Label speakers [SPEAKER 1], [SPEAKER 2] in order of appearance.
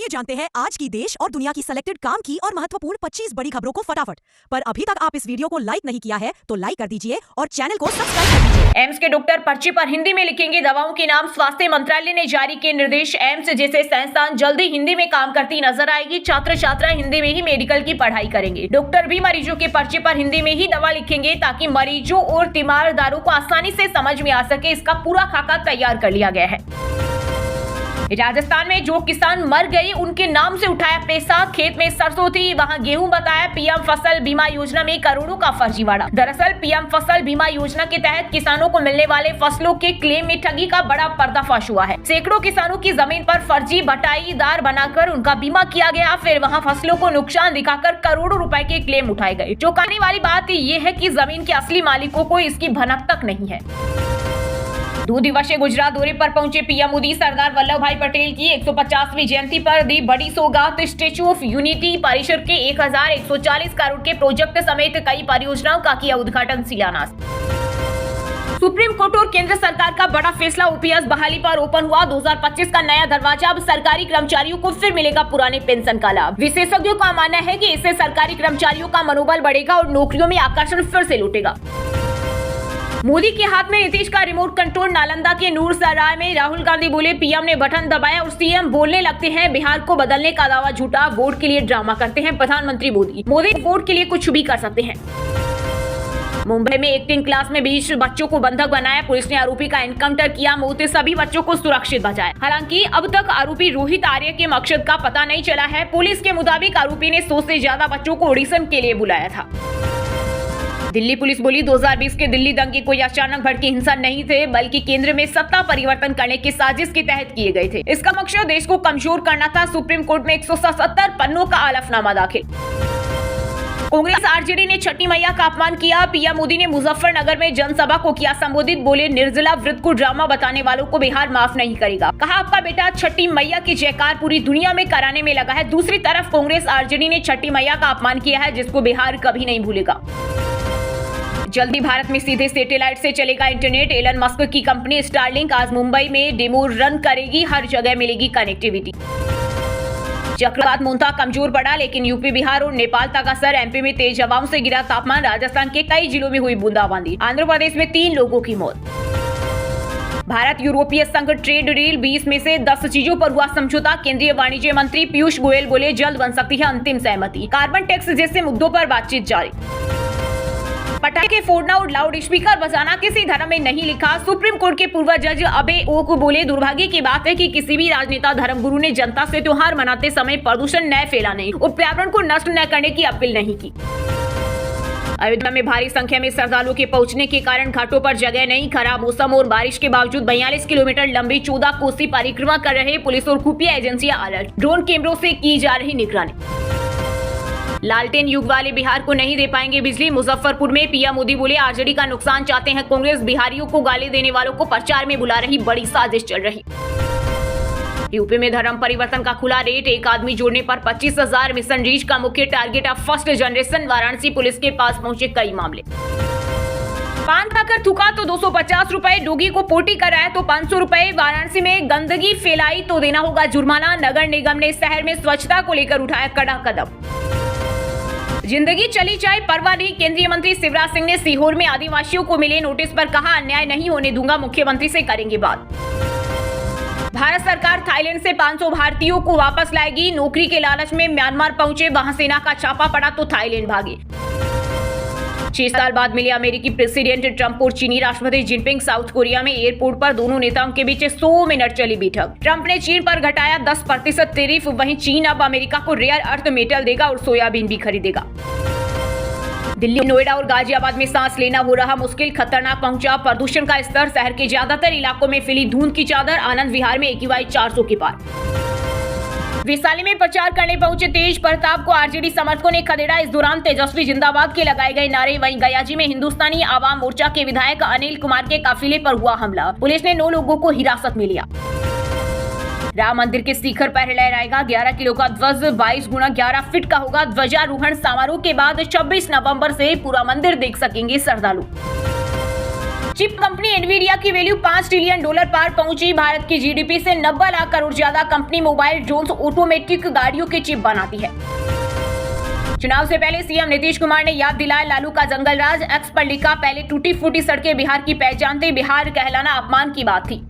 [SPEAKER 1] आइए जानते हैं आज की देश और दुनिया की सेलेक्टेड काम की और महत्वपूर्ण 25 बड़ी खबरों को फटाफट। पर अभी तक आप इस वीडियो को लाइक नहीं किया है तो लाइक कर दीजिए और चैनल को सब्सक्राइब कर दीजिए।
[SPEAKER 2] एम्स के डॉक्टर पर्ची पर हिंदी में लिखेंगे दवाओं के नाम। स्वास्थ्य मंत्रालय ने जारी किए निर्देश। एम्स जैसे संस्थान जल्दी हिंदी में काम करती नजर आएगी। छात्र छात्रा हिंदी में ही मेडिकल की पढ़ाई करेंगे। डॉक्टर भी मरीजों के पर्चे पर हिंदी में ही दवा लिखेंगे ताकि मरीजों और तीमारदारों को आसानी से समझ में आ सके। इसका पूरा खाका तैयार कर लिया गया है। राजस्थान में जो किसान मर गए उनके नाम से उठाया पैसा। खेत में सरसों थी, वहां गेहूं बताया। पीएम फसल बीमा योजना में करोड़ों का फर्जीवाड़ा। दरअसल पीएम फसल बीमा योजना के तहत किसानों को मिलने वाले फसलों के क्लेम में ठगी का बड़ा पर्दाफाश हुआ है। सैकड़ों किसानों की जमीन पर फर्जी बटाईदार बनाकर उनका बीमा किया गया। फिर वहाँ फसलों को नुकसान दिखाकर करोड़ों रुपए के क्लेम उठाए गए। चौंकाने वाली बात ये है कि जमीन के असली मालिकों को इसकी भनक तक नहीं है। 2 दिवसीय गुजरात दौरे पर पहुंचे पीएम मोदी सरदार वल्लभ भाई पटेल की 150वीं जयंती पर दी बड़ी सौगात। स्टैच्यू ऑफ यूनिटी परिसर के 1140 करोड़ के प्रोजेक्ट समेत कई परियोजनाओं का किया उद्घाटन शिलान्यास। सुप्रीम कोर्ट और केंद्र सरकार का बड़ा फैसला। ओपीएस बहाली पर ओपन हुआ 2025 का नया दरवाजा। अब सरकारी कर्मचारियों को फिर मिलेगा पुराने पेंशन का लाभ। विशेषज्ञों का मानना है कि इससे सरकारी कर्मचारियों का मनोबल बढ़ेगा और नौकरियों में आकर्षण फिर से लौटेगा। मोदी के हाथ में नीतीश का रिमोट कंट्रोल। नालंदा के नूरसराय में राहुल गांधी बोले पीएम ने बटन दबाया और सीएम बोलने लगते हैं बिहार को बदलने का दावा झूठा। वोट के लिए ड्रामा करते हैं प्रधानमंत्री मोदी वोट के लिए कुछ भी कर सकते हैं। मुंबई में एक्टिंग क्लास में 20 बच्चों को बंधक बनाया। पुलिस ने आरोपी का एनकाउंटर किया। मौत से सभी बच्चों को सुरक्षित बचाया। हालांकि अब तक आरोपी रोहित आर्य के मकसद का पता नहीं चला है। पुलिस के मुताबिक आरोपी ने 100 से ज्यादा बच्चों को ऑडिशन के लिए बुलाया था। दिल्ली पुलिस बोली 2020 के दिल्ली दंगे कोई अचानक भड़की हिंसा नहीं थे, बल्कि केंद्र में सत्ता परिवर्तन करने की साजिश के तहत किए गए थे। इसका मकसद देश को कमजोर करना था। सुप्रीम कोर्ट में 177 पन्नों का हलफनामा दाखिल। कांग्रेस आरजेडी ने छठी मैया का अपमान किया। पीएम मोदी ने मुजफ्फरनगर में जनसभा को किया संबोधित। बोले निर्जला व्रत को ड्रामा बताने वालों को बिहार माफ नहीं करेगा। कहा आपका बेटा छठी मैया की जयकार पूरी दुनिया में कराने में लगा है। दूसरी तरफ कांग्रेस आरजेडी ने छठी मैया का अपमान किया है, जिसको बिहार कभी नहीं भूलेगा। जल्दी भारत में सीधे सैटेलाइट से चलेगा इंटरनेट। एलन मस्क की कंपनी स्टारलिंक आज मुंबई में डेमो रन करेगी। हर जगह मिलेगी कनेक्टिविटी। चक्रवात मोंथा कमजोर पड़ा, लेकिन यूपी बिहार और नेपाल तक असर। एमपी में तेज हवाओं से गिरा तापमान। राजस्थान के कई जिलों में हुई बूंदाबांदी। आंध्र प्रदेश में 3 लोगों की मौत। भारत यूरोपीय संघ ट्रेड डील 20 में से 10 चीजों पर हुआ समझौता। केंद्रीय वाणिज्य मंत्री पीयूष गोयल बोले जल्द बन सकती है अंतिम सहमति। कार्बन टैक्स जैसे मुद्दों पर बातचीत जारी। पटाखे फोड़ना और लाउड स्पीकर बजाना किसी धर्म में नहीं लिखा। सुप्रीम कोर्ट के पूर्व जज अबे ओक बोले दुर्भाग्य की बात है कि किसी भी राजनेता धर्मगुरु ने जनता से त्योहार मनाते समय प्रदूषण न फैलाने और पर्यावरण को नष्ट न करने की अपील नहीं की। अयोध्या में भारी संख्या में श्रद्धालुओं के पहुंचने के कारण घाटों पर जगह नहीं। खराब मौसम और बारिश के बावजूद 42 किलोमीटर लंबी 14 कोसी परिक्रमा कर रहे पुलिस और खुफिया एजेंसियां अलर्ट। ड्रोन कैमरों से की जा रही निगरानी। लालटेन युग वाले बिहार को नहीं दे पाएंगे बिजली। मुजफ्फरपुर में पीएम मोदी बोले आरजेडी का नुकसान चाहते हैं कांग्रेस। बिहारियों को गाली देने वालों को प्रचार में बुला रही, बड़ी साजिश चल रही। यूपी में धर्म परिवर्तन का खुला रेट। एक आदमी जोड़ने पर 25,000। मिशन रीच का मुख्य टारगेट अब फर्स्ट जनरेशन। वाराणसी पुलिस के पास पहुंचे कई मामले। पान खाकर थूका तो 250 रुपए। डोगी को पोटी कराया तो 500 रुपए। वाराणसी में गंदगी फैलाई तो देना होगा जुर्माना। नगर निगम ने शहर में स्वच्छता को लेकर उठाया कड़ा कदम। जिंदगी चली जाए परवाह नहीं। केंद्रीय मंत्री शिवराज सिंह ने सीहोर में आदिवासियों को मिले नोटिस पर कहा अन्याय नहीं होने दूंगा, मुख्यमंत्री से करेंगे बात। भारत सरकार थाईलैंड से 500 भारतीयों को वापस लाएगी। नौकरी के लालच में म्यांमार पहुंचे, वहां सेना का छापा पड़ा तो थाईलैंड भागे। 6 साल बाद मिले अमेरिकी प्रेसिडेंट ट्रंप और चीनी राष्ट्रपति जिनपिंग। साउथ कोरिया में एयरपोर्ट पर दोनों नेताओं के बीच 100 मिनट चली बैठक। ट्रंप ने चीन पर घटाया 10% टैरिफ। वहीं चीन अब अमेरिका को रेयर अर्थ मेटल देगा और सोयाबीन भी खरीदेगा। दिल्ली, नोएडा और गाजियाबाद में सांस लेना हो रहा मुश्किल। खतरनाक पहुंचा प्रदूषण का स्तर। शहर के ज्यादातर इलाकों में फैली धुंध की चादर। आनंद विहार में AQI 400 के पार। वैशाली में प्रचार करने पहुंचे तेज प्रताप को आरजेडी समर्थकों ने खदेड़ा। इस दौरान तेजस्वी जिंदाबाद के लगाए गए नारे। वहीं गयाजी में हिंदुस्तानी आवाम मोर्चा के विधायक अनिल कुमार के काफिले पर हुआ हमला। पुलिस ने 9 लोगों को हिरासत में लिया। राम मंदिर के शिखर पर लहराएगा 11 किलो का ध्वज। 22 गुना 11 फीट का होगा ध्वजारोहण। समारोह के बाद 26 नवंबर से पूरा मंदिर देख सकेंगे श्रद्धालु। चिप कंपनी एनवीडिया की वैल्यू $5 ट्रिलियन पार पहुंची। भारत की जीडीपी से 90 लाख करोड़ ज्यादा कंपनी मोबाइल, ड्रोन्स, ऑटोमेटिक गाड़ियों के चिप बनाती है। चुनाव से पहले सीएम नीतीश कुमार ने याद दिलाया लालू का जंगल राज। एक्स पर लिखा, पहले टूटी फूटी सड़कें बिहार की पहचान थी, बिहार कहलाना अपमान की बात थी।